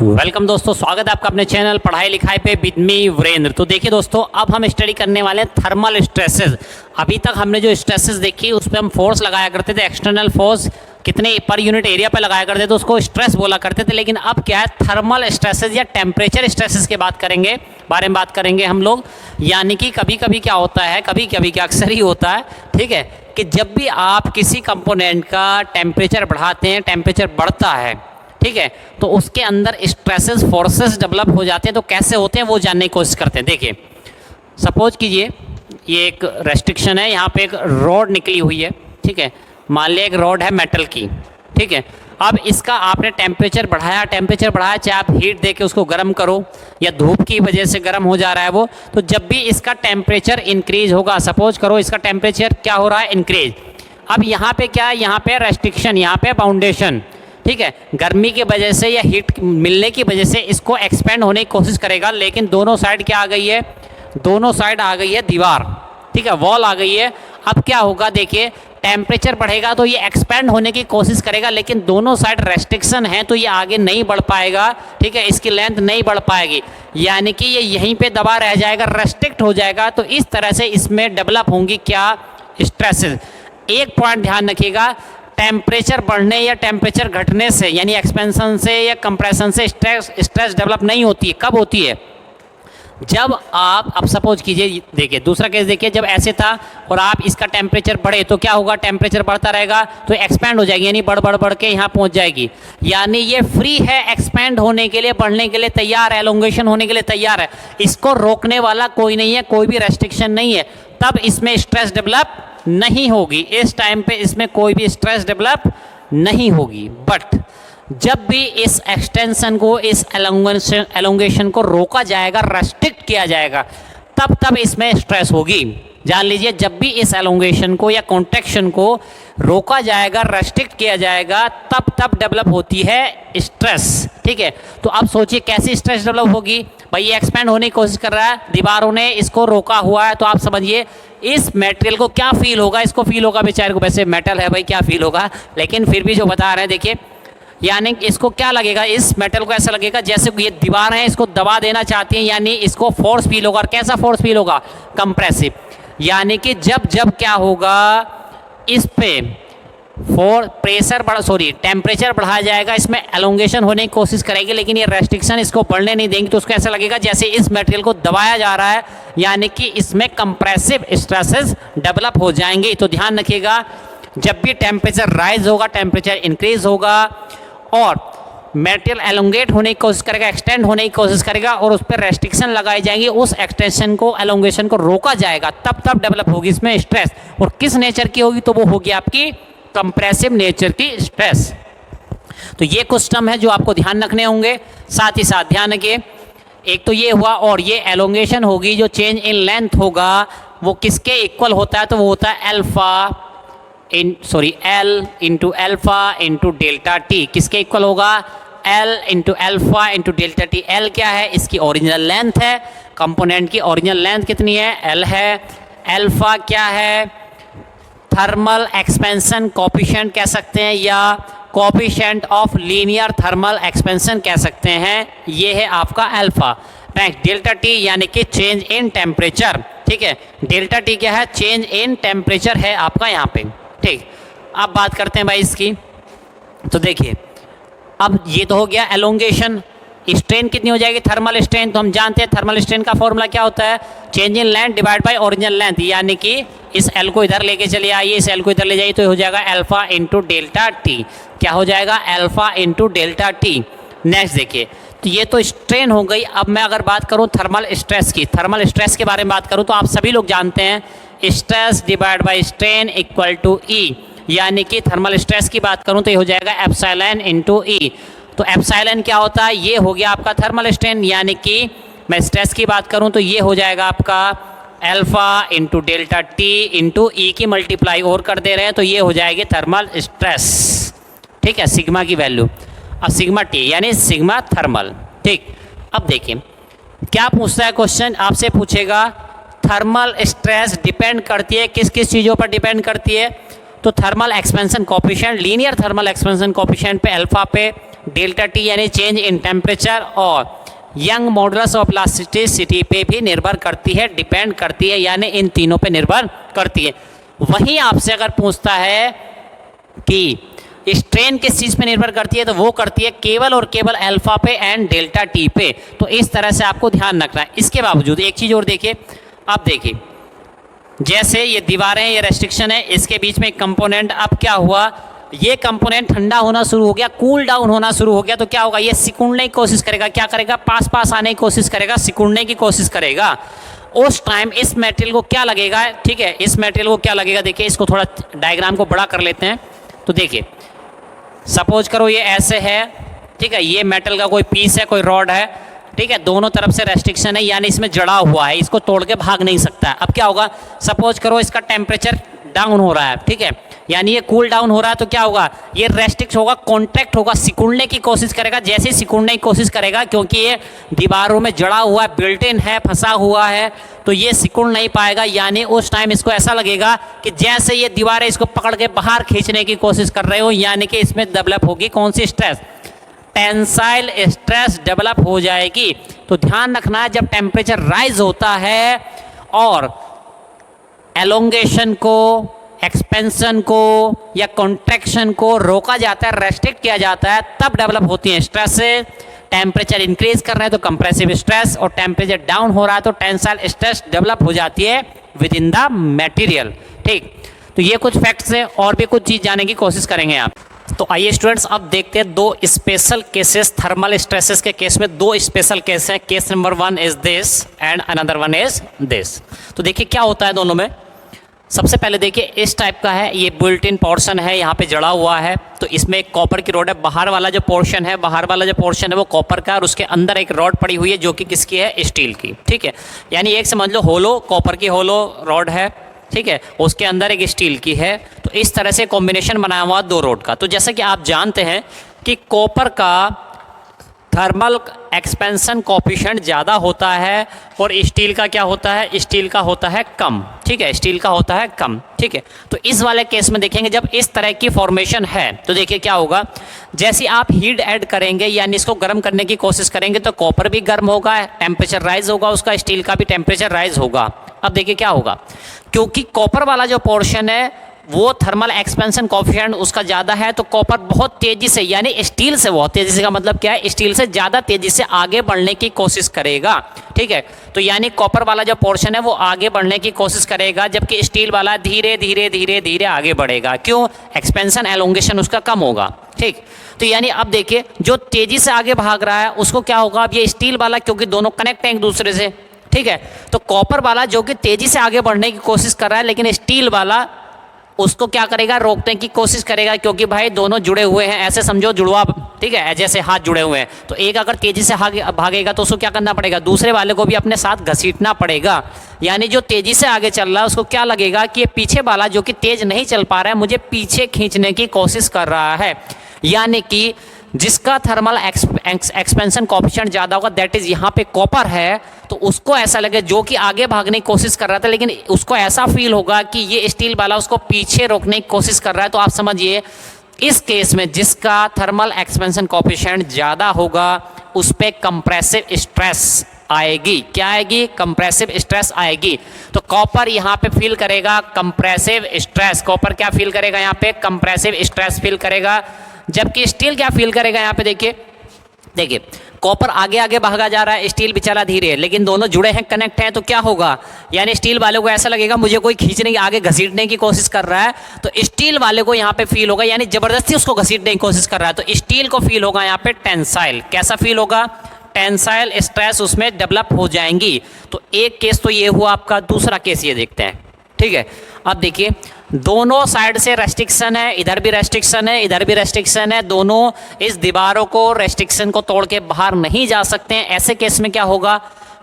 Welcome दोस्तों, स्वागत है आपका अपने चैनल पढ़ाई लिखाई पे विद मी वीरेंद्र। तो देखिए दोस्तों, अब हम स्टडी करने वाले हैं थर्मल स्ट्रेसेस। अभी तक हमने जो स्ट्रेसेस देखी उस पर हम फोर्स लगाया करते थे, एक्सटर्नल फोर्स कितने पर यूनिट एरिया पे लगाया करते थे, उसको स्ट्रेस बोला करते थे। लेकिन अब क्या है, थर्मल स्ट्रेसेस या टेम्परेचर स्ट्रेसेस के बारे में बात करेंगे हम लोग। यानी कि कभी कभी क्या होता है, कभी कभी क्या अक्सर ही होता है, ठीक है, कि जब भी आप किसी कंपोनेंट का टेम्परेचर बढ़ाते हैं, टेम्परेचर बढ़ता है, ठीक है, तो उसके अंदर स्ट्रेसेस फोर्सेस डेवलप हो जाते हैं। तो कैसे होते हैं वो जानने की कोशिश करते हैं। देखिए, सपोज कीजिए ये एक रेस्ट्रिक्शन है, यहाँ पे एक रॉड निकली हुई है, ठीक है, मान लिया एक रॉड है मेटल की, ठीक है। अब इसका आपने टेम्परेचर बढ़ाया, चाहे आप हीट दे के उसको गर्म करो या धूप की वजह से गर्म हो जा रहा है वो, तो जब भी इसका टेम्परेचर इंक्रीज होगा, सपोज करो इसका टेम्परेचर क्या हो रहा है, इंक्रीज। अब यहाँ पे क्या है, यहाँ पे रेस्ट्रिक्शन, यहाँ पे बाउंडेशन, ठीक है, गर्मी की वजह से या हीट मिलने की वजह से इसको एक्सपेंड होने की कोशिश करेगा। लेकिन दोनों साइड क्या आ गई है, दोनों साइड आ गई है दीवार, ठीक है, वॉल आ गई है। अब क्या होगा, देखिए टेम्परेचर बढ़ेगा तो ये एक्सपेंड होने की कोशिश करेगा, लेकिन दोनों साइड रेस्ट्रिक्शन है तो ये आगे नहीं बढ़ पाएगा, ठीक है, इसकी लेंथ नहीं बढ़ पाएगी, यानी कि ये यहीं पे दबा रह जाएगा, रेस्ट्रिक्ट हो जाएगा। तो इस तरह से इसमें डेवलप होंगी क्या, स्ट्रेसेस। एक पॉइंट ध्यान रखिएगा, टेम्परेचर बढ़ने या टेम्परेचर घटने से, यानी एक्सपेंशन से या कंप्रेशन से स्ट्रेस डेवलप नहीं होती है। कब होती है, जब आप, अब सपोज कीजिए, देखिए दूसरा केस देखिए, जब ऐसे था और आप इसका टेम्परेचर बढ़े तो क्या होगा, टेम्परेचर बढ़ता रहेगा तो एक्सपेंड हो जाएगी, यानी बढ़ के यहाँ पहुँच जाएगी। यानी ये फ्री है एक्सपेंड होने के लिए, बढ़ने के लिए तैयार है, एलोंगेशन होने के लिए तैयार है। इसको रोकने वाला कोई नहीं है, कोई भी रेस्ट्रिक्शन नहीं है, तब इसमें स्ट्रेस डेवलप नहीं होगी। इस टाइम पे इसमें कोई भी स्ट्रेस डेवलप नहीं होगी। बट जब भी इस एक्सटेंशन को, इस एलोंगेशन को रोका जाएगा, रेस्ट्रिक्ट किया जाएगा, तब इसमें स्ट्रेस होगी। जान लीजिए, जब भी इस एलोंगेशन को या कॉन्ट्रैक्शन को रोका जाएगा, रेस्ट्रिक्ट किया जाएगा, तब डेवलप होती है स्ट्रेस, ठीक है। तो अब सोचिए कैसी स्ट्रेस डेवलप होगी। भाई ये एक्सपेंड होने की कोशिश कर रहा है, दीवारों ने इसको रोका हुआ है, तो आप समझिए इस मटेरियल को क्या फील होगा, इसको फील होगा बेचारे को, वैसे मेटल है भाई क्या फील होगा, लेकिन फिर भी जो बता रहे हैं देखिए, यानी इसको क्या लगेगा, इस मेटल को ऐसा लगेगा जैसे ये दीवार है, इसको दबा देना चाहती है, यानी इसको फोर्स फील होगा। और कैसा फोर्स फील होगा, कंप्रेसिव। यानी कि जब क्या होगा, इस पे टेम्परेचर बढ़ाया जाएगा, इसमें एलोंगेशन होने की कोशिश करेगी, लेकिन ये रेस्ट्रिक्शन इसको बढ़ने नहीं देंगे, तो उसको ऐसा लगेगा जैसे इस मटेरियल को दबाया जा रहा है, यानी कि इसमें कंप्रेसिव स्ट्रेसेस डेवलप हो जाएंगे। तो ध्यान रखिएगा, जब भी टेम्परेचर राइज होगा, टेम्परेचर इंक्रीज होगा और मटेरियल एलोंगेट होने की कोशिश करेगा, एक्सटेंड होने की कोशिश करेगा और उस पर रेस्ट्रिक्शन लगाई जाएंगी, उस एक्सटेंशन को, एलोंगेशन को रोका जाएगा, तब डेवलप होगी इसमें स्ट्रेस। और किस नेचर की होगी, तो वो होगी आपकी कंप्रेसिव नेचर की स्ट्रेस। तो ये कुछ टर्म है जो आपको ध्यान रखने होंगे। साथ ही साथ ध्यान रखिए, एक तो ये हुआ, और ये एलोंगेशन होगी, जो चेंज इन लेंथ होगा वो किसके इक्वल होता है, तो वो होता है L into alpha into delta T. किसके इक्वल होगा, L into alpha into delta T. L क्या है, इसकी ओरिजिनल लेंथ है, कंपोनेंट की ओरिजिनल लेंथ कितनी है, एल है। एल्फा क्या है, थर्मल एक्सपेंशन कोफिशिएंट कह सकते हैं, या coefficient of linear thermal expansion कह सकते हैं, ये है आपका अल्फा। नेक्स्ट डेल्टा टी, यानी कि चेंज इन टेम्परेचर, ठीक है। डेल्टा टी क्या है, चेंज इन टेम्परेचर है आपका यहाँ पे, ठीक। अब बात करते हैं भाई इसकी। तो देखिए, अब ये तो हो गया एलोंगेशन। स्ट्रेन कितनी हो जाएगी, थर्मल स्ट्रेन, तो हम जानते हैं थर्मल स्ट्रेन का फॉर्मूला क्या होता है, change in length divide by original length. यानी कि इस एल को इधर लेके चले आइए, इस एल को इधर ले जाइए, तो हो जाएगा अल्फा इंटू डेल्टा टी। क्या हो जाएगा, alpha into delta T. Next देखिए, तो ये तो स्ट्रेन हो गई। अब मैं अगर बात करूँ थर्मल स्ट्रेस की, थर्मल स्ट्रेस के बारे में बात करूँ, तो आप सभी लोग जानते हैं stress divide by strain equal to E. यानी कि थर्मल स्ट्रेस की बात करूँ तो ये हो जाएगा एप्सिलॉन इंटू ई। तो एप्सिलॉन क्या होता है, ये हो गया आपका थर्मल स्ट्रेन। यानी कि मैं स्ट्रेस की बात करूं तो ये हो जाएगा आपका alpha into delta T into E की मल्टीप्लाई और कर दे रहे हैं, तो ये हो जाएगी थर्मल स्ट्रेस, ठीक है, सिग्मा की वैल्यू। अब सिग्मा टी यानी सिग्मा थर्मल, ठीक। अब देखिए क्या पूछता है क्वेश्चन, आपसे पूछेगा थर्मल स्ट्रेस डिपेंड करती है किस किस चीज़ों पर डिपेंड करती है, तो thermal expansion coefficient, linear thermal expansion coefficient पे, अल्फा पे, डेल्टा टी यानी चेंज इन टेम्परेचर और यंग मॉडुलस ऑफ इलास्टिसिटी पे भी निर्भर करती है, डिपेंड करती है, यानी इन तीनों पे निर्भर करती है। वहीं आपसे अगर पूछता है कि स्ट्रेन किस चीज़ पे निर्भर करती है, तो वो करती है केवल और केवल अल्फा पे एंड डेल्टा टी पे। तो इस तरह से आपको ध्यान रखना है। इसके बावजूद एक चीज़ और देखिए, अब देखिए जैसे ये दीवारें, ये रेस्ट्रिक्शन है, इसके बीच में एक कंपोनेंट, अब क्या हुआ, ये कंपोनेंट ठंडा होना शुरू हो गया, कूल डाउन होना शुरू हो गया, तो क्या होगा, ये सिकुड़ने की कोशिश करेगा, क्या करेगा, पास पास आने की कोशिश करेगा, सिकुड़ने की कोशिश करेगा। उस टाइम इस मटेरियल को क्या लगेगा, ठीक है, इस मटेरियल को क्या लगेगा, देखिए इसको थोड़ा डायग्राम को बड़ा कर लेते हैं। तो देखिए सपोज करो ये ऐसे है, ठीक है, ये मेटल का कोई पीस है, कोई रॉड है, ठीक है, दोनों तरफ से रेस्ट्रिक्शन है, यानी इसमें जड़ा हुआ है, इसको तोड़ के भाग नहीं सकता। अब क्या होगा, सपोज करो इसका टेम्परेचर डाउन हो रहा है, ठीक है, यानी ये कूल डाउन हो रहा है, तो क्या होगा, ये रेस्ट्रिक्ट होगा, कॉन्ट्रैक्ट होगा, सिकुड़ने की कोशिश करेगा। जैसे ही सिकुड़ने की कोशिश करेगा, क्योंकि ये दीवारों में जड़ा हुआ है, बिल्ट इन है, फंसा हुआ है, तो ये सिकुड़ नहीं पाएगा। यानी उस टाइम इसको ऐसा लगेगा कि जैसे ये दीवारें इसको पकड़ के बाहर खींचने की कोशिश कर रहे हो, यानी कि इसमें डेवलप होगी कौन सी स्ट्रेस, टेंसाइल स्ट्रेस डेवलप हो जाएगी। तो ध्यान रखना, जब टेम्परेचर राइज होता है और एलोंगेशन को, एक्सपेंशन को या कॉन्ट्रैक्शन को रोका जाता है, रेस्ट्रिक्ट किया जाता है, तब डेवलप होती है स्ट्रेस। टेम्परेचर इंक्रीज कर रहे हैं तो कंप्रेसिव स्ट्रेस, और टेम्परेचर डाउन हो रहा है तो टेंसाइल स्ट्रेस डेवलप हो जाती है विद इन द मटेरियल। ठीक, तो ये कुछ फैक्ट्स हैं, और भी कुछ चीज़ जानने की कोशिश करेंगे आप। तो आइए स्टूडेंट्स, अब देखते हैं दो स्पेशल केसेस थर्मल स्ट्रेसेस के केस में। दो स्पेशल केस हैं, case number 1 is this and another 1 is this. तो देखिए क्या होता है दोनों में। सबसे पहले देखिए इस टाइप का है, ये बुल्ट इन पोर्शन है, यहाँ पे जड़ा हुआ है, तो इसमें एक कॉपर की रॉड है। बाहर वाला जो पोर्शन है, वो कॉपर का है, और उसके अंदर एक रॉड पड़ी हुई है जो कि किसकी है, स्टील की। ठीक है, यानी एक समझ लो होलो, कॉपर की होलो रॉड है, ठीक है, उसके अंदर एक स्टील की है। तो इस तरह से कॉम्बिनेशन बनाया हुआ दो रॉड का। तो जैसा कि आप जानते हैं कि कॉपर का थर्मल एक्सपेंशन कोएफिशिएंट ज़्यादा होता है और स्टील का क्या होता है, स्टील का होता है कम। ठीक है, स्टील का होता है कम। ठीक है, तो इस वाले केस में देखेंगे जब इस तरह की फॉर्मेशन है तो देखिए क्या होगा, जैसे आप हीट ऐड करेंगे यानी इसको गर्म करने की कोशिश करेंगे तो कॉपर भी गर्म होगा, टेम्परेचर राइज होगा उसका, स्टील का भी टेम्परेचर राइज होगा। अब देखिए क्या होगा, क्योंकि कॉपर वाला जो पोर्शन है वो थर्मल एक्सपेंशन कोएफिशिएंट उसका ज़्यादा है, तो कॉपर बहुत तेज़ी से, यानी स्टील से बहुत तेज़ी से, का मतलब क्या है, स्टील से ज़्यादा तेज़ी से आगे बढ़ने की कोशिश करेगा। ठीक है, तो यानी कॉपर वाला जो पोर्शन है वो आगे बढ़ने की कोशिश करेगा, जबकि स्टील वाला धीरे धीरे धीरे धीरे आगे बढ़ेगा। क्यों, एक्सपेंशन एलोंगेशन उसका कम होगा। ठीक, तो यानी अब देखिए जो तेज़ी से आगे भाग रहा है उसको क्या होगा, अब ये स्टील वाला, क्योंकि दोनों कनेक्ट हैं एक दूसरे से, ठीक है, तो कॉपर वाला जो कि तेज़ी से आगे बढ़ने की कोशिश कर रहा है, लेकिन स्टील वाला उसको क्या करेगा, रोकने की कोशिश करेगा, क्योंकि भाई दोनों जुड़े हुए हैं, ऐसे समझो जुड़वा, ठीक है, जैसे हाथ जुड़े हुए हैं, तो एक अगर तेज़ी से भागेगा तो उसको क्या करना पड़ेगा, दूसरे वाले को भी अपने साथ घसीटना पड़ेगा। यानी जो तेज़ी से आगे चल रहा है उसको क्या लगेगा कि ये पीछे वाला जो कि तेज़ नहीं चल पा रहा है मुझे पीछे खींचने की कोशिश कर रहा है। यानी कि जिसका थर्मल एक्सपेंशन कोएफिशिएंट ज़्यादा होगा, दैट इज़ यहाँ पे कॉपर है, तो उसको ऐसा लगे जो कि आगे भागने की कोशिश कर रहा था, लेकिन उसको ऐसा फील होगा कि ये स्टील वाला उसको पीछे रोकने की कोशिश कर रहा है। तो आप समझिए इस केस में जिसका थर्मल एक्सपेंशन कोएफिशिएंट ज़्यादा होगा उस पर कंप्रेसिव स्ट्रेस आएगी। क्या आएगी, कंप्रेसिव स्ट्रेस आएगी। तो कॉपर यहाँ पे फील करेगा कंप्रेसिव स्ट्रेस, कॉपर क्या फील करेगा यहाँ पे, कंप्रेसिव स्ट्रेस फील करेगा, जबकि स्टील क्या फील करेगा यहाँ पे, देखिए कॉपर आगे आगे भागा जा रहा है, स्टील बेचारा धीरे है, लेकिन दोनों जुड़े हैं, कनेक्ट हैं, तो क्या होगा, यानी स्टील वाले को ऐसा लगेगा मुझे कोई खींचने की, आगे घसीटने की कोशिश कर रहा है, तो स्टील वाले को यहाँ पे फील होगा, यानी जबरदस्ती उसको घसीटने की कोशिश कर रहा है, तो स्टील को फील होगा यहाँ पे टेंसाइल। कैसा फील होगा, टेंसाइल स्ट्रेस उसमें डेवलप हो जाएंगी। तो एक केस तो ये हुआ आपका, दूसरा केस ये देखते हैं। ठीक है, अब देखिए दोनों साइड से रेस्ट्रिक्शन है, इधर भी रेस्ट्रिक्शन है, इधर भी रेस्ट्रिक्शन है, दोनों इस दीवारों को रेस्ट्रिक्शन को तोड़ के बाहर नहीं जा सकते हैं। ऐसे केस में क्या होगा,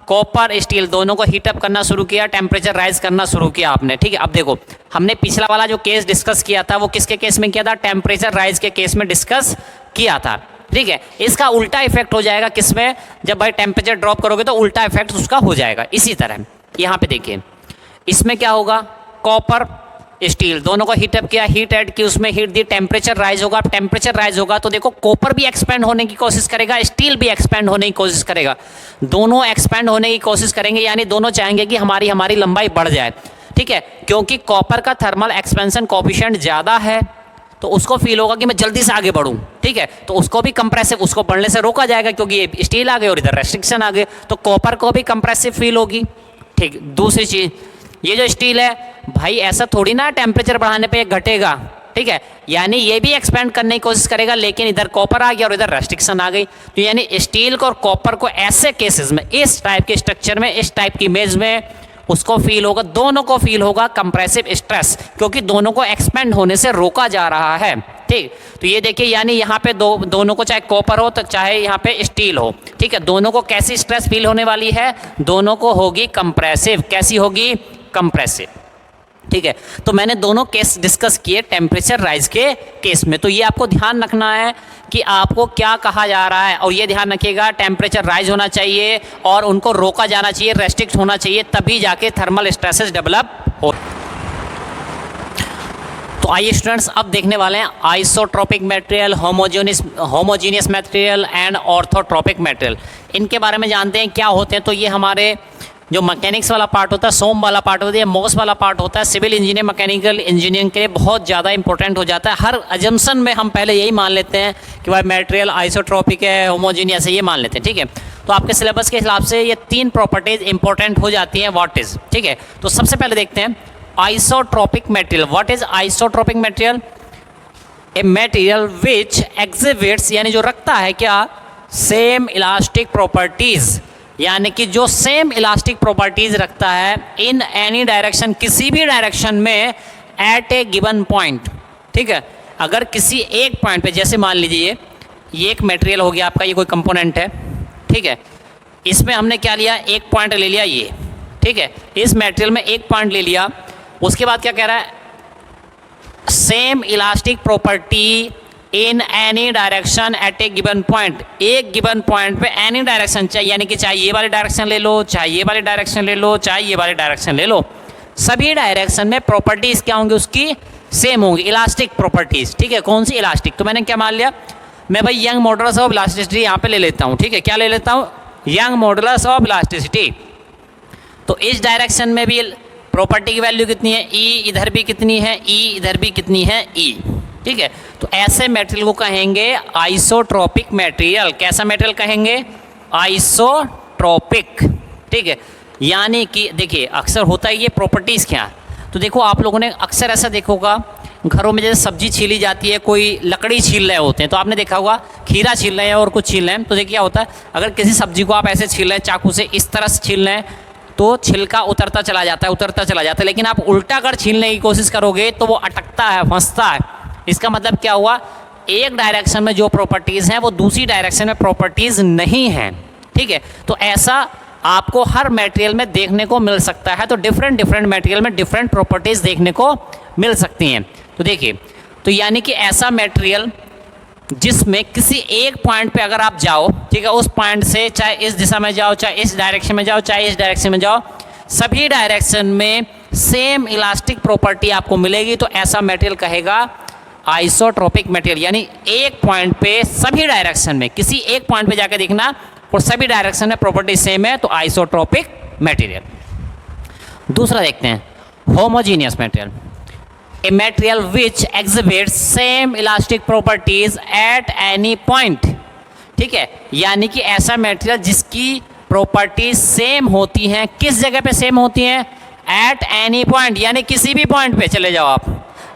कॉपर स्टील दोनों को हीटअप करना शुरू किया, टेम्परेचर राइज करना शुरू किया आपने। ठीक है, अब देखो हमने पिछला वाला जो केस डिस्कस किया था वो किसके केस में किया था, टेम्परेचर राइज के केस में डिस्कस किया था। ठीक है, इसका उल्टा इफेक्ट हो जाएगा किसमें, जब भाई टेम्परेचर ड्रॉप करोगे तो उल्टा इफेक्ट उसका हो जाएगा। इसी तरह यहाँ पे देखिए इसमें क्या होगा, कॉपर स्टील, दोनों को हीट अप किया, हीट ऐड की, उसमें हीट दी, टेम्परेचर राइज होगा। टेम्परेचर राइज होगा तो देखो कॉपर भी एक्सपेंड होने की कोशिश करेगा, स्टील भी एक्सपेंड होने की कोशिश करेगा, दोनों एक्सपेंड होने की कोशिश करेंगे, यानी दोनों चाहेंगे कि हमारी लंबाई बढ़ जाए, ठीक है। क्योंकि कॉपर का थर्मल एक्सपेंशन कोएफिशिएंट ज़्यादा है तो उसको फील होगा कि मैं जल्दी से आगे बढ़ूं, ठीक है, तो उसको भी कंप्रेसिव, उसको बढ़ने से रोका जाएगा क्योंकि ये स्टील आ गए और इधर रेस्ट्रिक्शन आ गए, तो कॉपर को भी कंप्रेसिव फील होगी, ठीक। दूसरी चीज़, ये जो स्टील है भाई ऐसा थोड़ी ना टेम्परेचर बढ़ाने पे ये घटेगा, ठीक है, यानी ये भी एक्सपेंड करने की कोशिश करेगा, लेकिन इधर कॉपर आ गया और इधर रेस्ट्रिक्शन आ गई, तो यानी स्टील को और कॉपर को ऐसे केसेस में, इस टाइप के स्ट्रक्चर में, इस टाइप की इमेज में उसको फील होगा, दोनों को फील होगा कंप्रेसिव स्ट्रेस, क्योंकि दोनों को एक्सपेंड होने से रोका जा रहा है, ठीक। तो ये देखिए, यानी यहाँ पे दोनों को, चाहे कॉपर हो तो चाहे यहाँ पे स्टील हो, ठीक है, दोनों को कैसी स्ट्रेस फील होने वाली है, दोनों को होगी कंप्रेसिव। कैसी होगी? कंप्रेसिव, ठीक है। तो मैंने दोनों केस डिस्कस किए टेम्परेचर राइज के केस में, तो ये आपको ध्यान रखना है कि आपको क्या कहा जा रहा है, और ये ध्यान रखिएगा टेम्परेचर राइज होना चाहिए और उनको रोका जाना चाहिए, रेस्ट्रिक्ट होना चाहिए, तभी जाके थर्मल स्ट्रेसेस डेवलप हो। तो आइए स्टूडेंट्स, अब देखने वाले हैं isotropic material, homogeneous material and orthotropic material. इनके बारे में जानते हैं क्या होते हैं। तो ये हमारे जो मैकेनिक्स वाला पार्ट होता है, सोम वाला पार्ट होता है, मोस वाला पार्ट होता है, सिविल इंजीनियर मैकेनिकल इंजीनियरिंग के लिए बहुत ज़्यादा इंपॉर्टेंट हो जाता है। हर अजम्पशन में हम पहले यही मान लेते हैं कि भाई मटेरियल आइसोट्रोपिक है, होमोजीनियस है, ये मान लेते हैं, ठीक है। तो आपके सिलेबस के हिसाब से ये 3 प्रॉपर्टीज इंपॉर्टेंट हो जाती हैं, व्हाट इज़, ठीक है। तो सबसे पहले देखते हैं isotropic material. What is isotropic material? A material which exhibits, यानी जो रखता है क्या, सेम इलास्टिक प्रॉपर्टीज़, यानी कि जो सेम इलास्टिक प्रॉपर्टीज रखता है इन एनी डायरेक्शन, किसी भी डायरेक्शन में, एट ए गिवन पॉइंट, ठीक है। अगर किसी एक पॉइंट पे, जैसे मान लीजिए ये एक मटेरियल हो गया आपका, ये कोई कंपोनेंट है, ठीक है, इसमें हमने क्या लिया, एक पॉइंट ले लिया ये, ठीक है, इस मटेरियल में एक पॉइंट ले लिया। उसके बाद क्या कह रहा है, same elastic property in any direction at A given point, एक गिवन पॉइंट पे एनी डायरेक्शन चाहिए, यानी कि चाहे ये वाली डायरेक्शन ले लो, चाहे ये वाली डायरेक्शन ले लो, चाहे ये वाली डायरेक्शन ले लो, सभी डायरेक्शन में प्रॉपर्टीज़ क्या होंगी उसकी, सेम होंगी, इलास्टिक प्रॉपर्टीज़, ठीक है। कौन सी इलास्टिक? तो मैंने क्या मान लिया, मैं भाई यंग मॉडुलस ऑफ इलास्टिसिटी यहाँ पे ले लेता हूँ, ठीक है। क्या ले लेता हूँ? Young modulus of elasticity. तो इस डायरेक्शन में भी प्रॉपर्टी की वैल्यू कितनी है, ई, इधर भी कितनी है, ई, इधर भी कितनी है, ई, ठीक है। तो ऐसे मटेरियल को कहेंगे आइसोट्रोपिक मटेरियल। कैसा मटेरियल कहेंगे? आइसोट्रोपिक, ठीक है। यानी कि देखिए अक्सर होता है ये प्रॉपर्टीज़ क्या, तो देखो आप लोगों ने अक्सर ऐसा देखा होगा, घरों में जैसे सब्जी छीली जाती है, कोई लकड़ी छील रहे होते हैं, तो आपने देखा होगा खीरा छील रहे हैं और कुछ छील रहे हैं, तो देखिए क्या होता है, अगर किसी सब्जी को आप ऐसे छील रहे हैं चाकू से, इस तरह से छील रहे हैं, तो छिलका उतरता चला जाता है, उतरता चला जाता है, लेकिन आप उल्टा कर छीलने की कोशिश करोगे तो वो अटकता है, फंसता है। इसका मतलब क्या हुआ, एक डायरेक्शन में जो प्रॉपर्टीज़ हैं वो दूसरी डायरेक्शन में प्रॉपर्टीज़ नहीं हैं, ठीक है। तो ऐसा आपको हर मटेरियल में देखने को मिल सकता है, तो डिफरेंट मटेरियल में डिफरेंट प्रॉपर्टीज़ देखने को मिल सकती हैं। तो देखिए, तो यानी कि ऐसा मटेरियल जिसमें किसी एक पॉइंट पे अगर आप जाओ, ठीक है, उस पॉइंट से चाहे इस दिशा में जाओ, चाहे इस डायरेक्शन में जाओ, चाहे इस डायरेक्शन में जाओ, सभी डायरेक्शन में सेम इलास्टिक प्रॉपर्टी आपको मिलेगी, तो ऐसा मटेरियल कहेगा आइसोट्रोपिक मटेरियल। यानी एक पॉइंट पे सभी डायरेक्शन में, किसी एक पॉइंट पे जाकर देखना और सभी डायरेक्शन में प्रॉपर्टी सेम है, तो आइसोट्रोपिक मटेरियल। दूसरा देखते हैं homogeneous material. A material which exhibits same elastic properties at any point, ठीक है। यानी कि ऐसा मटेरियल जिसकी प्रॉपर्टीज सेम होती हैं, किस जगह पे सेम होती हैं, एट एनी पॉइंट, यानी किसी भी पॉइंट पे चले जाओ आप,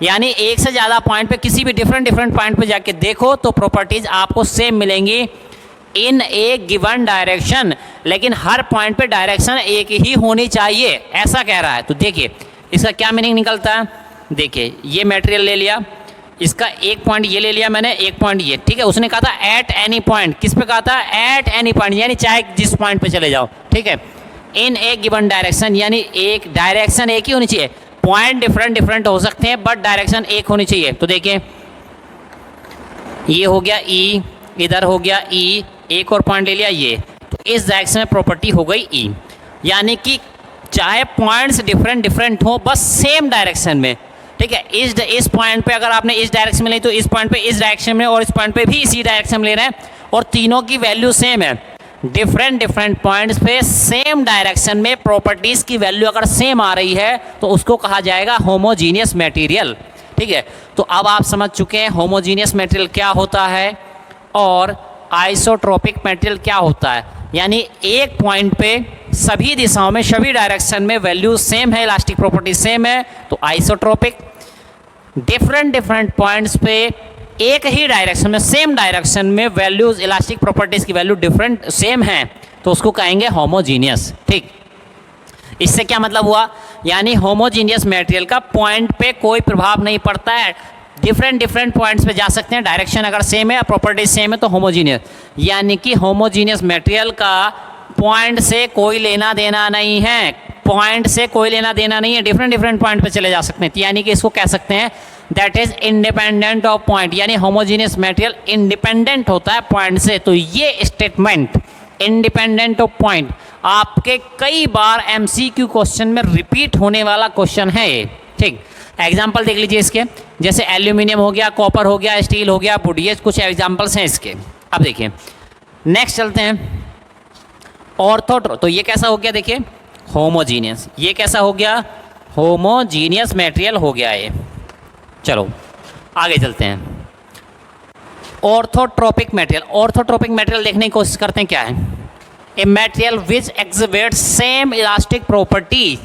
यानी एक से ज़्यादा पॉइंट पे, किसी भी डिफरेंट पॉइंट पे जाके देखो तो प्रॉपर्टीज आपको सेम मिलेंगी इन ए गिवन डायरेक्शन, लेकिन हर पॉइंट पे डायरेक्शन एक ही होनी चाहिए, ऐसा कह रहा है। तो देखिए इसका क्या मीनिंग निकलता है, देखिए ये मटेरियल ले लिया, इसका एक पॉइंट ये ले लिया मैंने, एक पॉइंट ये, ठीक है। उसने कहा था एट एनी पॉइंट, किस पे कहा था, एट एनी पॉइंट, यानी चाहे जिस पॉइंट पे चले जाओ, ठीक है। इन ए गिवन डायरेक्शन, यानी एक डायरेक्शन एक ही होनी चाहिए, पॉइंट डिफरेंट हो सकते हैं बट डायरेक्शन एक होनी चाहिए। तो देखिए ये हो गया ई, इधर हो गया ई, एक और पॉइंट ले लिया ये, तो इस डायरेक्शन में प्रॉपर्टी हो गई ई, यानी कि चाहे पॉइंट्स डिफरेंट हो बस सेम डायरेक्शन में, ठीक है। इस पॉइंट पे अगर आपने इस डायरेक्शन में ली तो इस पॉइंट पे इस डायरेक्शन में, और इस पॉइंट पे भी इसी डायरेक्शन में ले रहे हैं, और तीनों की वैल्यू सेम है। डिफरेंट पॉइंट्स पे सेम डायरेक्शन में प्रॉपर्टीज की वैल्यू अगर सेम आ रही है तो उसको कहा जाएगा होमोजीनियस मटेरियल। ठीक है, तो अब आप समझ चुके हैं होमोजीनियस मटेरियल क्या होता है और आइसोट्रोपिक मटेरियल क्या होता है। यानी एक पॉइंट पे सभी दिशाओं में, सभी डायरेक्शन में वैल्यू सेम है, इलास्टिक प्रॉपर्टी सेम है, तो आइसोट्रोपिक। डिफरेंट पॉइंट्स पे एक ही डायरेक्शन में, सेम डायरेक्शन में वैल्यूज, इलास्टिक प्रॉपर्टीज की वैल्यू डिफरेंट सेम है, तो उसको कहेंगे होमोजीनियस। ठीक, इससे क्या मतलब हुआ, यानी होमोजीनियस मटेरियल का पॉइंट पे कोई प्रभाव नहीं पड़ता है, डिफरेंट पॉइंट्स पे जा सकते हैं, डायरेक्शन अगर सेम है, प्रॉपर्टी सेम है तो होमोजीनियस। यानी कि होमोजीनियस मटेरियल का पॉइंट से कोई लेना देना नहीं है, पॉइंट से कोई लेना देना नहीं है, डिफरेंट पॉइंट पे चले जा सकते हैं। यानी कि इसको कह सकते हैं that is independent of point, यानी होमोजीनियस मटेरियल इंडिपेंडेंट होता है पॉइंट से। तो ये स्टेटमेंट इंडिपेंडेंट ऑफ पॉइंट आपके कई बार एमसीक्यू क्वेश्चन में रिपीट होने वाला क्वेश्चन है ये। ठीक, एग्जाम्पल देख लीजिए इसके, जैसे एल्यूमिनियम हो गया, कॉपर हो गया, स्टील हो गया, वुड, ये कुछ एग्जाम्पल्स हैं इसके। अब देखिए नेक्स्ट चलते हैं, ऑर्थोट्रो, तो ये कैसा हो गया, देखिए होमोजीनियस, ये कैसा हो गया, होमोजीनियस मटेरियल हो गया ये। चलो आगे चलते हैं, ऑर्थोट्रोपिक मटेरियल। ऑर्थोट्रोपिक मटेरियल देखने की कोशिश करते हैं क्या है, a material which exhibits same elastic property.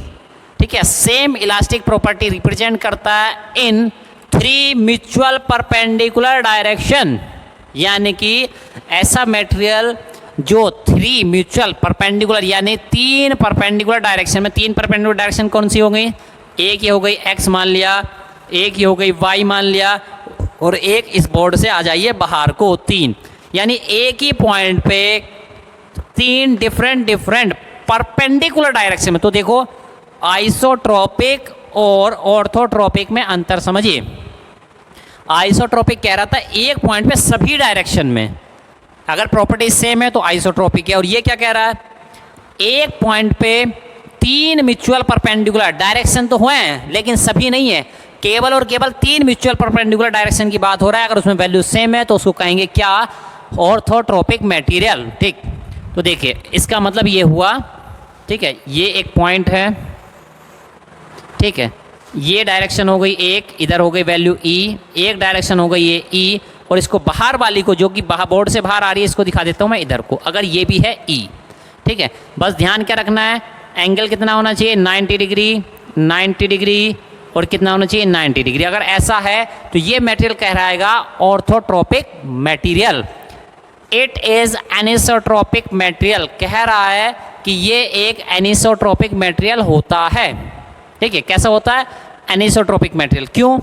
ठीक है, सेम इलास्टिक प्रॉपर्टी रिप्रेजेंट करता है इन 3 म्यूचुअल परपेंडिकुलर डायरेक्शन। यानी कि ऐसा मटेरियल जो 3 म्यूचुअल परपेंडिकुलर, यानी 3 परपेंडिकुलर डायरेक्शन में, 3 परपेंडिकुलर डायरेक्शन कौन सी हो गई, एक ये हो गई एक्स मान लिया, एक ये हो गई वाई मान लिया, और एक इस बोर्ड से आ जाइए बाहर को 3। यानी एक ही पॉइंट पे 3 डिफरेंट परपेंडिकुलर डायरेक्शन में। तो देखो आइसोट्रोपिक और ऑर्थोट्रोपिक में अंतर समझिए। आइसोट्रोपिक कह रहा था एक पॉइंट पे सभी डायरेक्शन में अगर प्रॉपर्टी सेम है तो आइसोट्रोपिक है, और ये क्या कह रहा है, एक पॉइंट पे 3 म्यूचुअल परपेंडिकुलर डायरेक्शन तो हुए हैं लेकिन सभी नहीं है, केवल और केवल 3 म्यूचुअल परपेंडिकुलर डायरेक्शन की बात हो रहा है। अगर उसमें वैल्यू सेम है तो उसको कहेंगे क्या, ऑर्थोट्रोपिक मटेरियल। ठीक, तो देखिए इसका मतलब ये हुआ, ठीक है, ये एक पॉइंट है, ठीक है, ये डायरेक्शन हो गई एक, इधर हो गई वैल्यू ई, एक डायरेक्शन हो गई ये ई, और इसको बाहर वाली को जो कि बोर्ड से बाहर आ रही है इसको दिखा देता हूँ मैं इधर को, अगर ये भी है ई। ठीक है, बस ध्यान क्या रखना है, एंगल कितना होना चाहिए, 90 डिग्री, 90 डिग्री, और कितना होना चाहिए, 90 डिग्री। अगर ऐसा है तो ये मटेरियल कहलाएगा orthotropic material. It is anisotropic material, कह रहा है कि ये एक एनिसोट्रोपिक मटेरियल होता है। ठीक है, कैसा होता है, एनिसोट्रोपिक मटेरियल। क्यों,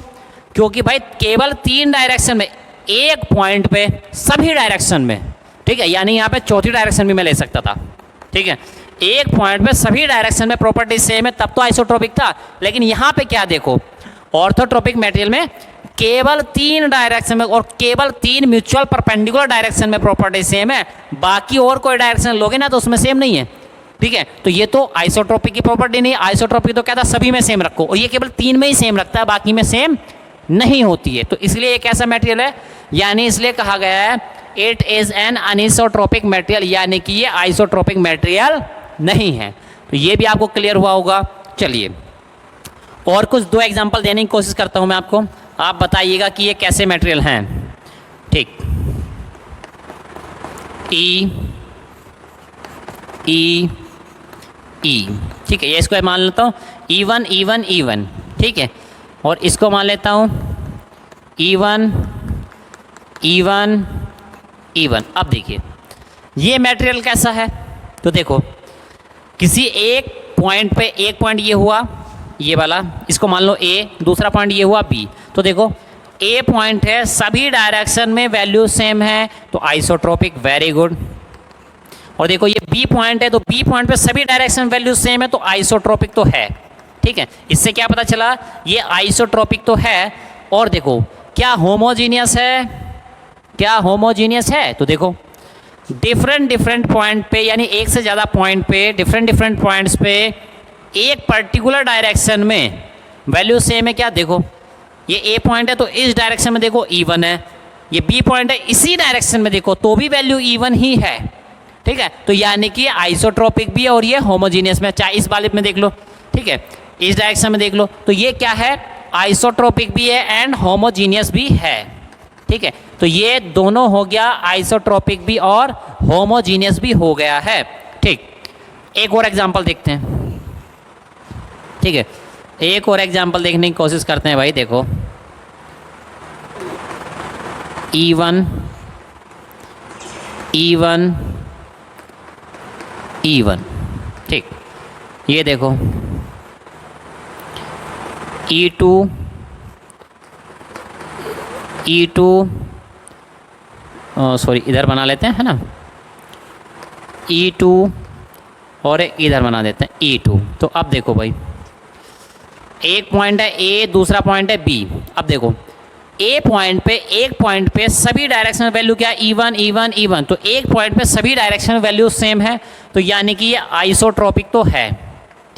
क्योंकि भाई केवल 3 डायरेक्शन में, एक पॉइंट पे सभी डायरेक्शन में, ठीक है, यानी यहाँ पे चौथी डायरेक्शन भी मैं ले सकता था। ठीक है, एक पॉइंट पे सभी डायरेक्शन में प्रॉपर्टी सेम है, तब तो आइसोट्रोपिक था। लेकिन यहाँ पे क्या देखो, ऑर्थोट्रोपिक मटेरियल में केवल 3 डायरेक्शन में और केवल 3 म्यूचुअल परपेंडिकुलर डायरेक्शन में प्रॉपर्टी सेम है, बाकी और कोई डायरेक्शन लोगे ना तो उसमें सेम नहीं है। ठीक है, तो ये तो आइसोट्रोपिक की प्रॉपर्टी नहीं, आइसोट्रोपिक तो कहता सभी में सेम रखो, और ये केवल 3 में ही सेम रखता है, बाकी में सेम नहीं होती है। तो इसलिए एक ऐसा मटेरियल है, यानी इसलिए कहा गया है it is an anisotropic material, यानी कि ये आइसोट्रोपिक मटेरियल नहीं है। तो ये भी आपको क्लियर हुआ होगा। चलिए और कुछ 2 एग्जांपल देने की कोशिश करता हूं मैं आपको, आप बताइएगा कि ये कैसे मटेरियल हैं। ठीक, ई ई ई, ठीक है, ये इसको मान लेता हूँ E1 E1 E1, ठीक है, और इसको मान लेता हूँ E1 E1 E1। अब देखिए ये मटेरियल कैसा है, तो देखो किसी एक पॉइंट पे, एक पॉइंट ये हुआ ये वाला, इसको मान लो A, दूसरा पॉइंट ये हुआ B। तो देखो A पॉइंट है, सभी डायरेक्शन में वैल्यू सेम है तो आइसोट्रोपिक, वेरी गुड। और देखो ये B पॉइंट है, तो B पॉइंट पे सभी डायरेक्शन वैल्यू सेम है तो आइसोट्रोपिक तो है। ठीक है, इससे क्या पता चला, ये आइसोट्रोपिक तो है। और देखो क्या होमोजीनियस है, क्या होमोजीनियस है, तो देखो डिफरेंट पॉइंट पे, यानी एक से ज़्यादा पॉइंट पे, डिफरेंट पॉइंट्स पे एक पर्टिकुलर डायरेक्शन में वैल्यू सेम है। क्या देखो ये ए पॉइंट है तो इस डायरेक्शन में देखो E1 है, ये बी पॉइंट है इसी डायरेक्शन में देखो तो भी वैल्यू E1 ही है, ठीक है। तो यानी कि आइसोट्रोपिक भी है और ये होमोजीनियस में, चाहे इस वाले में देख लो, ठीक है, इस डायरेक्शन में देख लो, तो ये क्या है, आइसोट्रोपिक भी है एंड होमोजीनियस भी है, ठीक है। तो ये दोनों हो गया, आइसोट्रोपिक भी और होमोजीनियस भी हो गया है, ठीक। एक और एग्जांपल देखते हैं, ठीक है, एक और एग्जांपल देखने की कोशिश करते हैं भाई। देखो E1 E1 E1, ठीक, ये देखो E2 E2 सॉरी इधर बना लेते हैं, है ना, E2 और इधर बना देते हैं E2। तो अब देखो भाई, एक पॉइंट है A, दूसरा पॉइंट है B। अब देखो ए पॉइंट पे, एक पॉइंट पे सभी डायरेक्शन वैल्यू क्या, E1 E1 E1, तो एक पॉइंट पे सभी डायरेक्शन वैल्यू सेम है, तो यानी कि ये आइसोट्रोपिक तो है,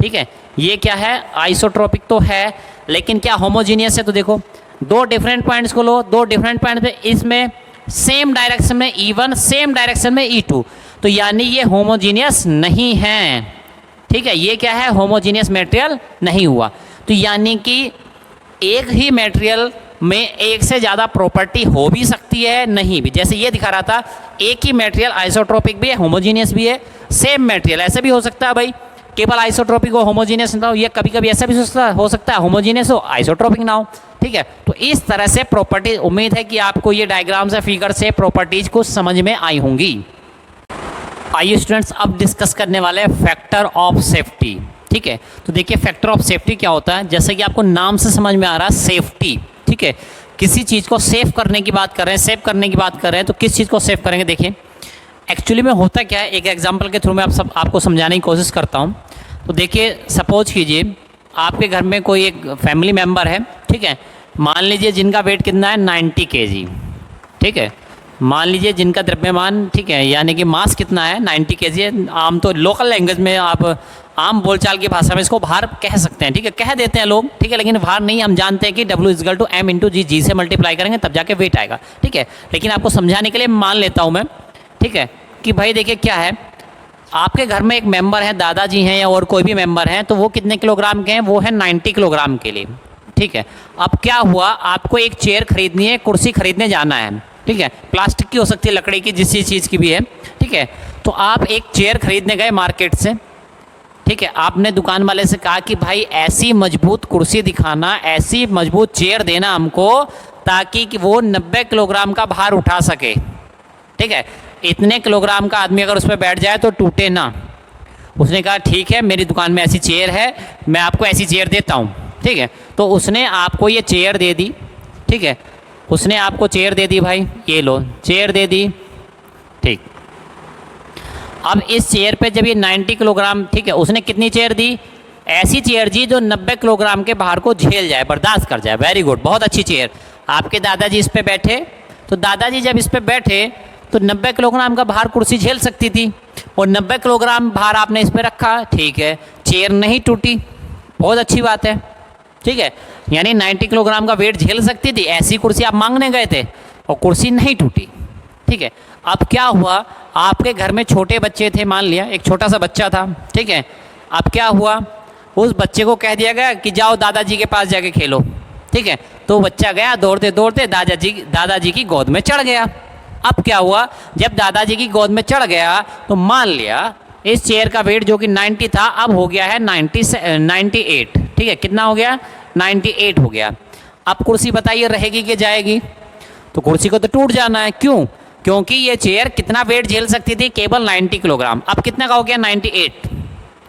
ठीक है, ये क्या है, आइसोट्रोपिक तो है, लेकिन क्या होमोजीनियस है। तो देखो दो डिफरेंट पॉइंट्स को लो, दो डिफरेंट पॉइंट पे इसमें सेम डायरेक्शन में E1, सेम डायरेक्शन में E2, तो यानी ये होमोजीनियस नहीं है, ठीक है, ये क्या है, होमोजीनियस मटेरियल नहीं हुआ। तो यानी कि एक ही मटेरियल में एक से ज़्यादा प्रॉपर्टी हो भी सकती है, नहीं भी, जैसे ये दिखा रहा था, एक ही मटेरियल आइसोट्रोपिक भी है, होमोजीनियस भी है, सेम मटेरियल, ऐसे भी हो सकता है भाई, केवल आइसोट्रोपिक हो होमोजीनियस ना हो, ये कभी कभी ऐसा भी हो सकता है होमोजीनियस हो आइसोट्रोपिक ना हो, ठीक है। तो इस तरह से प्रॉपर्टी, उम्मीद है कि आपको ये डायग्राम से, फिगर से प्रॉपर्टीज को समझ में आई होंगी। आइए स्टूडेंट्स, अब डिस्कस करने वाले हैं फैक्टर ऑफ सेफ्टी, ठीक है। तो देखिए फैक्टर ऑफ सेफ्टी क्या होता है, जैसे कि आपको नाम से समझ में आ रहा है, सेफ्टी, ठीक है, किसी चीज़ को सेव करने की बात कर रहे हैं, सेव करने की बात कर रहे हैं, तो किस चीज़ को सेव करेंगे। देखिए एक्चुअली में होता क्या है, एक एग्जांपल के थ्रू मैं आपको समझाने की कोशिश करता हूँ। तो देखिए सपोज कीजिए आपके घर में कोई एक फैमिली मेम्बर है, ठीक है, मान लीजिए जिनका वेट कितना है 90 kg, ठीक है, मान लीजिए जिनका द्रव्यमान, ठीक है, यानी कि मास कितना है 90 kg है। आम तो लोकल लैंग्वेज में, आप आम बोलचाल की भाषा में इसको भार कह सकते हैं, ठीक है, कह देते हैं लोग, ठीक है, लेकिन भार नहीं, हम जानते हैं कि W=m×g, जी से मल्टीप्लाई करेंगे तब जाके वेट आएगा, ठीक है। लेकिन आपको समझाने के लिए मान लेता हूँ मैं, ठीक है, कि भाई देखिए क्या है, आपके घर में एक मेंबर है, दादाजी हैं या और कोई भी मेंबर हैं, तो वो कितने किलोग्राम के हैं, वो है 90 किलोग्राम के लिए, ठीक है। अब क्या हुआ, आपको एक चेयर खरीदनी है, कुर्सी खरीदने जाना है, ठीक है, प्लास्टिक की हो सकती है, लकड़ी की, जिस चीज़ की भी है, ठीक है। तो आप एक चेयर खरीदने गए मार्केट से, ठीक है, आपने दुकान वाले से कहा कि भाई ऐसी मजबूत कुर्सी दिखाना, ऐसी मजबूत चेयर देना हमको, ताकि कि वो 90 किलोग्राम का भार उठा सके, ठीक है, इतने किलोग्राम का आदमी अगर उस पर बैठ जाए तो टूटे ना। उसने कहा ठीक है, मेरी दुकान में ऐसी चेयर है, मैं आपको ऐसी चेयर देता हूँ, ठीक है। तो उसने आपको ये चेयर दे दी, ठीक है, उसने आपको चेयर दे दी, भाई ये लो चेयर दे दी, ठीक। अब इस चेयर पे जब ये 90 किलोग्राम, ठीक है, उसने कितनी चेयर दी, ऐसी चेयर दी जो 90 किलोग्राम के भार को झेल जाए, बर्दाश्त कर जाए, वेरी गुड, बहुत अच्छी चेयर। आपके दादाजी इस पे बैठे, तो दादाजी जब इस पे बैठे तो 90 किलोग्राम का भार कुर्सी झेल सकती थी, और 90 किलोग्राम भार आपने इस पे रखा, ठीक है, चेयर नहीं टूटी, बहुत अच्छी बात है, ठीक है, यानी 90 किलोग्राम का वेट झेल सकती थी, ऐसी कुर्सी आप मांगने गए थे और कुर्सी नहीं टूटी, ठीक है। अब क्या हुआ, आपके घर में छोटे बच्चे थे, मान लिया एक छोटा सा बच्चा था, ठीक है, अब क्या हुआ, उस बच्चे को कह दिया गया कि जाओ दादाजी के पास जाके खेलो, ठीक है, तो बच्चा गया दौड़ते दौड़ते दादाजी की गोद में चढ़ गया। अब क्या हुआ, जब दादाजी की गोद में चढ़ गया तो मान लिया इस चेयर का वेट जो कि 90 था, अब हो गया है 98, ठीक है, कितना हो गया, 98 हो गया। अब कुर्सी बताइए रहेगी कि जाएगी, तो कुर्सी को तो टूट जाना है, क्यों, क्योंकि ये चेयर कितना वेट झेल सकती थी, केवल 90 किलोग्राम, अब कितना का हो गया 98,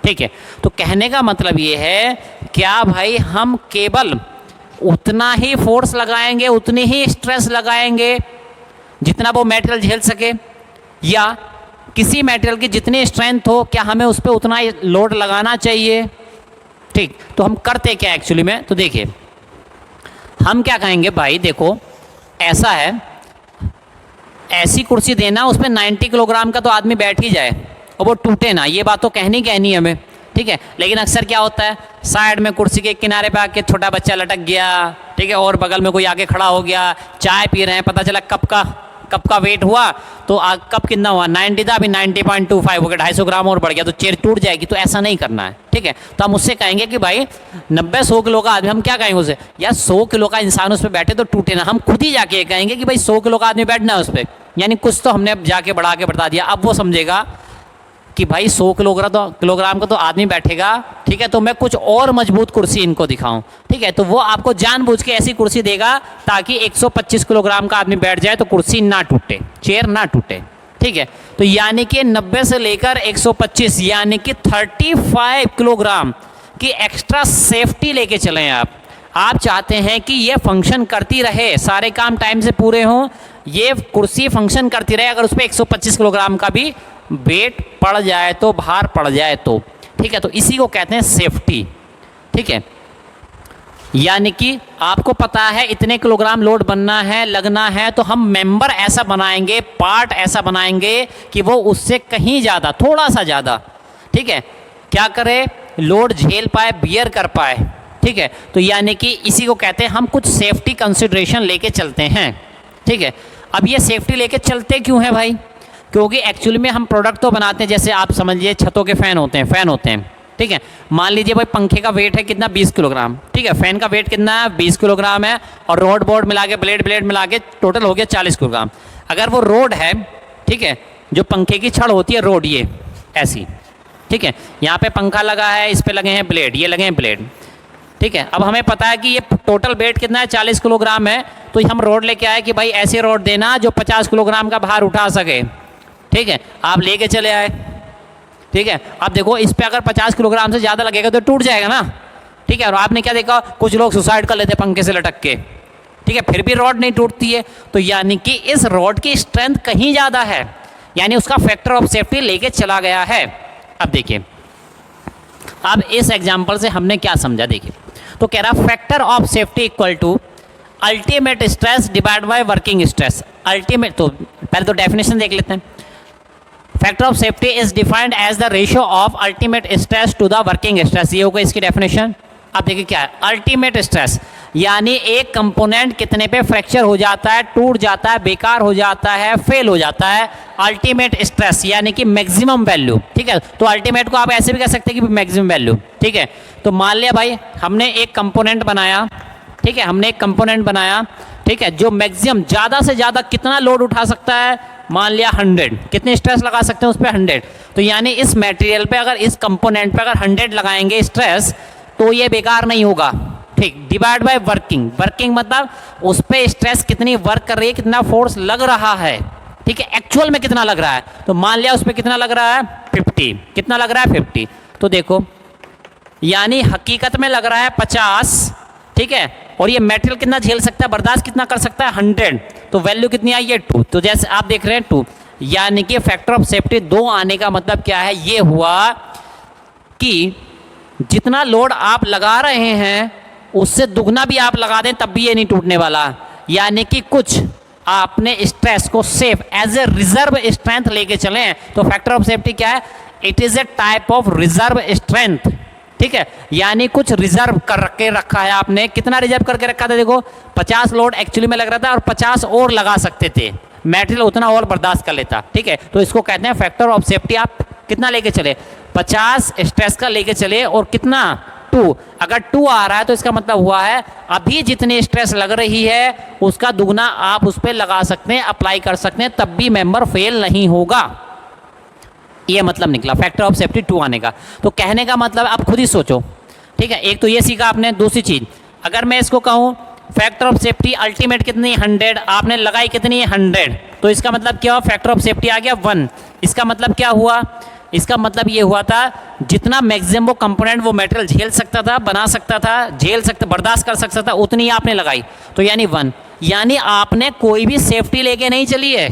ठीक है। तो कहने का मतलब ये है, क्या भाई हम केवल उतना ही फोर्स लगाएंगे, उतनी ही स्ट्रेस लगाएंगे जितना वो मटेरियल झेल सके, या किसी मटेरियल की जितनी स्ट्रेंथ हो, क्या हमें उस पर उतना ही लोड लगाना चाहिए, ठीक। तो हम करते क्या एक्चुअली में, तो देखिए हम क्या कहेंगे, भाई देखो ऐसा है, ऐसी कुर्सी देना उसमें 90 किलोग्राम का तो आदमी बैठ ही जाए और वो टूटे ना, ये बात तो कहनी है हमें, ठीक है। लेकिन अक्सर क्या होता है, साइड में कुर्सी के किनारे पे आके छोटा बच्चा लटक गया, ठीक है, और बगल में कोई आके खड़ा हो गया, चाय पी रहे हैं, पता चला कप का वेट हुआ तो कप कितना हुआ, 90 था, अभी 90.25 हो गया, 250 ग्राम और बढ़ गया तो चेयर टूट जाएगी। तो ऐसा नहीं करना है, ठीक है। तो हम उससे कहेंगे कि भाई 90-100 किलो का आदमी, हम क्या कहेंगे उसे, यार 100 किलो का इंसान उस पर बैठे तो टूटे ना। हम खुद ही जाके कहेंगे कि भाई 100 किलो का आदमी बैठना है उस पर, यानी कुछ तो हमने जाके बढ़ा के बता दिया। अब वो समझेगा कि भाई 100 किलोग्राम का तो आदमी बैठेगा, ठीक है, तो मैं कुछ और मजबूत कुर्सी इनको दिखाऊं, ठीक है। तो वो आपको जानबूझ के ऐसी कुर्सी देगा ताकि 125 किलोग्राम का आदमी बैठ जाए तो कुर्सी ना टूटे, चेयर ना टूटे, ठीक है। तो यानी कि 90 से लेकर 125 यानी कि 35 किलोग्राम की एक्स्ट्रा सेफ्टी लेके चलें आप चाहते हैं कि ये फंक्शन करती रहे, सारे काम टाइम से पूरे हों, ये कुर्सी फंक्शन करती रहे, अगर उस पर 125 किलोग्राम का भी वेट पड़ जाए तो, भार पड़ जाए तो, ठीक है। तो इसी को कहते हैं सेफ्टी, ठीक है। यानी कि आपको पता है इतने किलोग्राम लोड बनना है, लगना है, तो हम मेंबर ऐसा बनाएंगे, पार्ट ऐसा बनाएंगे कि वो उससे कहीं ज़्यादा, थोड़ा सा ज़्यादा, ठीक है, क्या करे, लोड झेल पाए, बियर कर पाए, ठीक है। तो यानी कि इसी को कहते हैं हम कुछ सेफ्टी कंसिडरेशन लेके चलते हैं, ठीक है। अब ये सेफ्टी लेके चलते क्यों हैं भाई, क्योंकि एक्चुअली में हम प्रोडक्ट तो बनाते हैं, जैसे आप समझिए छतों के फ़ैन होते हैं, ठीक है। मान लीजिए भाई पंखे का वेट है कितना, 20 किलोग्राम, ठीक है, फ़ैन का वेट कितना है, 20 किलोग्राम है, और रोड बोर्ड मिला के, ब्लेड मिला के टोटल हो गया 40 किलोग्राम। अगर वो रोड है, ठीक है, जो पंखे की छड़ होती है रोड, ये ऐसी, ठीक है, यहाँ पे पंखा लगा है, इस पर लगे हैं ब्लेड, ये लगे हैं ब्लेड, ठीक है। अब हमें पता है कि ये टोटल वेट कितना है, 40 किलोग्राम है, तो हम रोड लेके आए कि भाई ऐसे रोड देना जो 50 किलोग्राम का भार उठा सके, ठीक है। आप लेके चले आए, ठीक है। अब देखो इस पे अगर 50 किलोग्राम से ज़्यादा लगेगा तो टूट जाएगा ना, ठीक है। और आपने क्या देखा, कुछ लोग सुसाइड कर लेते पंखे से लटक के, ठीक है, फिर भी रॉड नहीं टूटती है। तो यानी कि इस रॉड की स्ट्रेंथ कहीं ज़्यादा है, यानी उसका फैक्टर ऑफ सेफ्टी लेके चला गया है। अब देखिए, अब इस एग्जाम्पल से हमने क्या समझा, देखिए, तो कह रहा factor of safety equal to ultimate stress divide by working stress. Ultimate, तो पहले तो डेफिनेशन देख लेते हैं। Factor of safety is defined as the ratio of ultimate stress to the working stress, ये होगा इसकी डेफिनेशन। अब देखिए क्या है अल्टीमेट स्ट्रेस, यानी एक कंपोनेंट कितने पे फ्रैक्चर हो जाता है, टूट जाता है, बेकार हो जाता है, फेल हो जाता है, अल्टीमेट स्ट्रेस यानी कि मैक्सिमम वैल्यू, ठीक है। तो अल्टीमेट को आप ऐसे भी कह सकते हैं कि मैक्सिमम वैल्यू, ठीक है। तो मान लिया भाई हमने एक कंपोनेंट बनाया, ठीक है, हमने एक कंपोनेंट बनाया, ठीक है, जो मैक्सिमम ज़्यादा से ज़्यादा कितना लोड उठा सकता है, मान लिया 100, कितने स्ट्रेस लगा सकते हैं उस पर 100। तो यानी इस मटेरियल पे अगर, इस कंपोनेंट पे अगर 100 लगाएंगे स्ट्रेस तो ये बेकार नहीं होगा, ठीक। डिवाइड बाय वर्किंग मतलब उस पर स्ट्रेस कितनी वर्क कर रही है, कितना फोर्स लग रहा है, ठीक है, एक्चुअल में कितना लग रहा है। तो मान लिया उस पर कितना लग रहा है 50, कितना लग रहा है 50। तो देखो यानी हकीकत में लग रहा है 50, ठीक है, और ये मेटेरियल कितना झेल सकता है, बर्दाश्त कितना कर सकता है 100, तो वैल्यू कितनी आई है 2। तो जैसे आप देख रहे हैं 2, यानी कि फैक्टर ऑफ सेफ्टी 2 आने का मतलब क्या है, ये हुआ कि जितना लोड आप लगा रहे हैं उससे दुगना भी आप लगा दें तब भी ये नहीं टूटने वाला, यानी कि कुछ आपने स्ट्रेस को safe as a reserve strength लेके चलें। तो फैक्टर ऑफ सेफ्टी क्या है, it is a type of reserve strength, ठीक है, यानी कुछ रिजर्व करके रखा है आपने। कितना रिजर्व करके रखा था, देखो 50 लोड एक्चुअली में लग रहा था और 50 और लगा सकते थे, मेटेरियल उतना और बर्दाश्त कर लेता, ठीक है। तो इसको कहते हैं फैक्टर ऑफ सेफ्टी। आप कितना लेके चले, 50 स्ट्रेस का लेके चले और कितना 2, अगर 2 आ रहा है तो इसका मतलब हुआ है अभी जितनी स्ट्रेस लग रही है उसका दुगना आप उस पर लगा सकते हैं, अप्लाई कर सकते हैं, तब भी मेंबर फेल नहीं होगा। ये मतलब निकला फैक्टर ऑफ सेफ्टी 2 आने का। तो कहने का मतलब आप खुद ही सोचो, ठीक है। एक तो ये सीखा आपने, दूसरी चीज़ अगर मैं इसको कहूँ फैक्टर ऑफ सेफ्टी अल्टीमेट कितनी 100, आपने लगाई कितनी 100, तो इसका मतलब क्या हुआ, फैक्टर ऑफ सेफ्टी आ गया 1। इसका मतलब क्या हुआ, इसका मतलब ये हुआ था जितना मैक्सिमम वो कंपोनेंट वो मटेरियल झेल सकता था, बना सकता था, झेल सकता, बर्दाश्त कर सकता था, उतनी ही आपने लगाई, तो यानी 1। यानी आपने कोई भी सेफ्टी लेके नहीं चली है,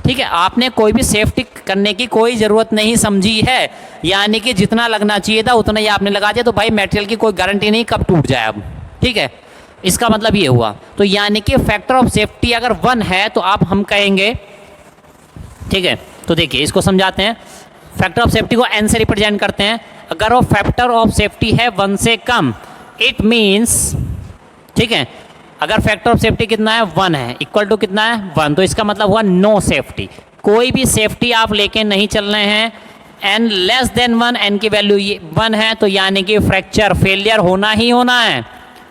ठीक है, आपने कोई भी सेफ्टी करने की कोई ज़रूरत नहीं समझी है, यानी कि जितना लगना चाहिए था उतना ही आपने लगा दिया। तो भाई मटेरियल की कोई गारंटी नहीं कब टूट जाए अब, ठीक है, इसका मतलब ये हुआ। तो यानी कि फैक्टर ऑफ सेफ्टी अगर 1 है तो आप हम कहेंगे, ठीक है। तो देखिए इसको समझाते हैं, फैक्टर ऑफ सेफ्टी को एन से रिप्रेजेंट करते हैं। अगर वो फैक्टर ऑफ सेफ्टी है 1 से कम, इट मीन्स, ठीक है, अगर फैक्टर ऑफ सेफ्टी कितना है 1 है, इक्वल टू कितना है 1, तो इसका मतलब हुआ नो सेफ्टी, कोई भी सेफ्टी आप लेके नहीं चल रहे हैं। एन लेस देन 1, एन की वैल्यू 1 है तो यानी कि फ्रैक्चर फेलियर होना ही होना है,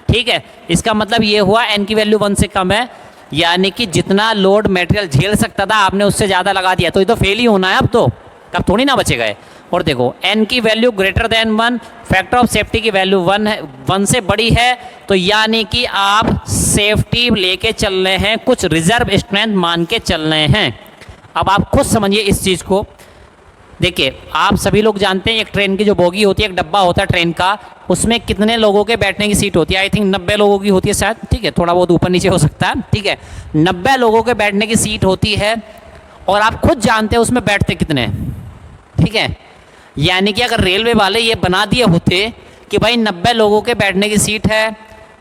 ठीक है। इसका मतलब ये हुआ एन की वैल्यू 1 से कम है, यानी कि जितना लोड मटेरियल झेल सकता था आपने उससे ज़्यादा लगा दिया, तो ये तो फेल ही होना है, अब थोड़ी ना बचेगा। और देखो एन की value greater than 1, factor of safety की वैल्यू 1 है, 1 से बड़ी है, तो यानी कि आप सेफ्टी लेके चल रहे हैं, कुछ रिजर्व स्ट्रेंथ मान के चल रहे हैं। अब आप खुद समझिए इस चीज़ को। देखिए आप सभी लोग जानते हैं एक ट्रेन की जो बोगी होती है, एक डब्बा होता है ट्रेन का, उसमें कितने लोगों के बैठने की सीट होती है? आई थिंक 90 लोगों की होती है शायद, ठीक है, थोड़ा बहुत ऊपर नीचे हो सकता है, ठीक है। 90 लोगों के बैठने की सीट होती है और आप खुद जानते हैं उसमें बैठते कितने हैं, ठीक है। यानी कि अगर रेलवे वाले ये बना दिए होते कि भाई 90 लोगों के बैठने की सीट है,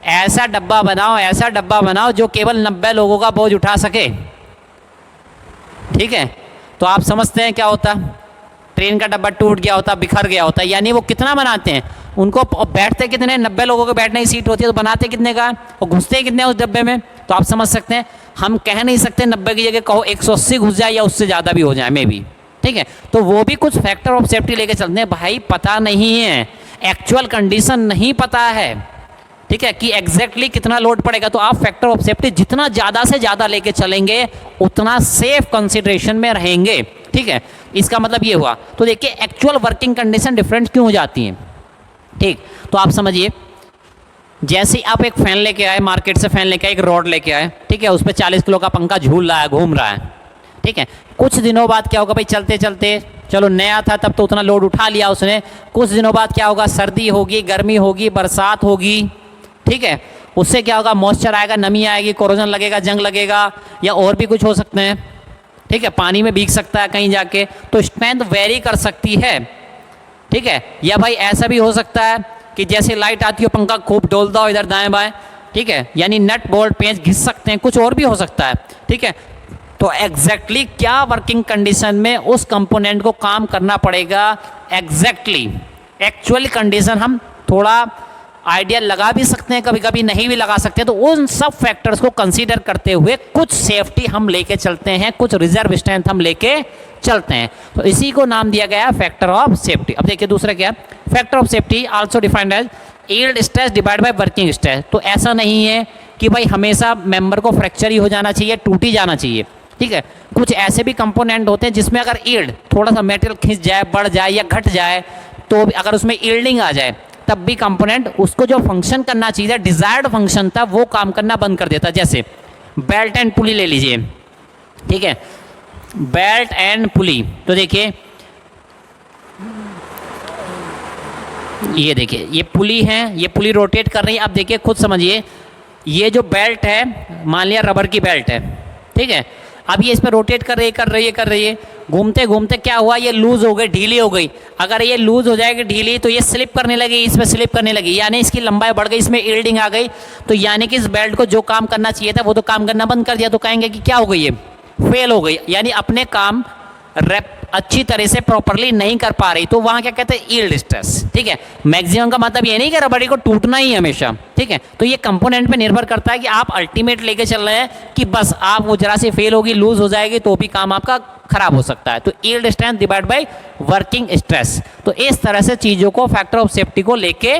ऐसा डब्बा बनाओ, ऐसा डब्बा बनाओ जो केवल 90 लोगों का बोझ उठा सके, ठीक है, तो आप समझते हैं क्या होता, ट्रेन का डब्बा टूट गया होता, बिखर गया होता। यानी वो कितना बनाते हैं, उनको बैठते कितने, 90 लोगों के बैठने की सीट होती है, तो बनाते कितने का और घुसते कितने उस डब्बे में, तो आप समझ सकते हैं। हम कह नहीं सकते 90 की जगह कहो 180 घुस जाए या उससे ज़्यादा भी हो जाए मे बी, ठीक है। तो वो भी कुछ फैक्टर ऑफ सेफ्टी लेके चलते हैं। भाई पता नहीं है, एक्चुअल कंडीशन नहीं पता है, ठीक है, कि एग्जैक्टली कितना लोड पड़ेगा, तो आप फैक्टर ऑफ सेफ्टी जितना ज़्यादा से ज़्यादा लेके चलेंगे उतना सेफ कंसिडरेशन में रहेंगे, ठीक है। इसका मतलब ये हुआ। तो देखिए एक्चुअल वर्किंग कंडीशन डिफरेंट क्यों हो जाती हैं, ठीक। तो आप समझिए जैसे आप एक फ़ैन लेके आए मार्केट से, फ़ैन लेके आए, एक रॉड लेके आए, ठीक है, उस पर 40 किलो का पंखा झूल रहा है, घूम रहा है, ठीक है। कुछ दिनों बाद क्या होगा भाई, चलते चलते, चलो नया था तब तो उतना लोड उठा लिया उसने, कुछ दिनों बाद क्या होगा, सर्दी होगी, गर्मी होगी, बरसात होगी, ठीक है, उससे क्या होगा, मॉइस्चर आएगा, नमी आएगी, कोरोजन लगेगा, जंग लगेगा, या और भी कुछ हो सकते हैं, ठीक है, पानी में भीग सकता है कहीं जाके, तो स्ट्रेंथ वेरी कर सकती है, ठीक है। या भाई ऐसा भी हो सकता है कि जैसे लाइट आती हो पंखा खूब डोलता हो इधर दाएं बाएं, ठीक है, यानी नट बोल्ट पेंच घिस सकते हैं, कुछ और भी हो सकता है, ठीक है। तो एग्जैक्टली क्या वर्किंग कंडीशन में उस कंपोनेंट को काम करना पड़ेगा, एग्जैक्टली एक्चुअल कंडीशन हम थोड़ा आइडिया लगा भी सकते हैं, कभी कभी नहीं भी लगा सकते, तो उन सब फैक्टर्स को कंसीडर करते हुए कुछ सेफ्टी हम लेके चलते हैं, कुछ रिजर्व स्ट्रेंथ हम लेके चलते हैं, तो इसी को नाम दिया गया है फैक्टर ऑफ सेफ्टी। अब देखिए दूसरा क्या, factor of safety also defined as yield stress divide by working stress. तो ऐसा नहीं है कि भाई हमेशा मेंबर को फ्रैक्चर ही हो जाना चाहिए, टूट ही जाना चाहिए, ठीक है। कुछ ऐसे भी कंपोनेंट होते हैं जिसमें अगर यील्ड थोड़ा सा मेटेरियल खिंच जाए, बढ़ जाए या घट जाए, तो अगर उसमें यील्डिंग आ जाए तब भी कंपोनेंट उसको जो फंक्शन करना चाहिए, डिजायर्ड फंक्शन था, वो काम करना बंद कर देता। जैसे बेल्ट एंड पुली ले लीजिए, ठीक है, बेल्ट एंड पुली, तो देखिए ये देखिए ये पुली है, ये पुली रोटेट कर रही है। अब देखिए खुद समझिए, ये जो बेल्ट है मान लिया रबर की बेल्ट है, ठीक है, अब ये इस पर रोटेट कर रही है, घूमते घूमते क्या हुआ, ये लूज हो गई, ढीली हो गई। अगर ये लूज हो जाएगी ढीली तो ये स्लिप करने लगी, इस पर स्लिप करने लगी, यानी इसकी लंबाई बढ़ गई, इसमें यील्डिंग आ गई, तो यानी कि इस बेल्ट को जो काम करना चाहिए था वो तो काम करना बंद कर दिया, तो कहेंगे कि क्या हो गई, ये फेल हो गई, यानी अपने काम अच्छी तरह से प्रॉपरली नहीं कर पा रही, तो वहाँ क्या कहते हैं, यील्ड स्ट्रेस, ठीक है। मैक्सिमम का मतलब ये नहीं कि रबड़ी को टूटना ही हमेशा, ठीक है, तो ये कंपोनेंट पे निर्भर करता है कि आप अल्टीमेट लेके चल रहे हैं कि बस आप वो जरा सी फेल होगी, लूज हो जाएगी, तो भी काम आपका खराब हो सकता है। तो yield strength divide by working stress, तो इस तरह से चीज़ों को फैक्टर ऑफ सेफ्टी को लेके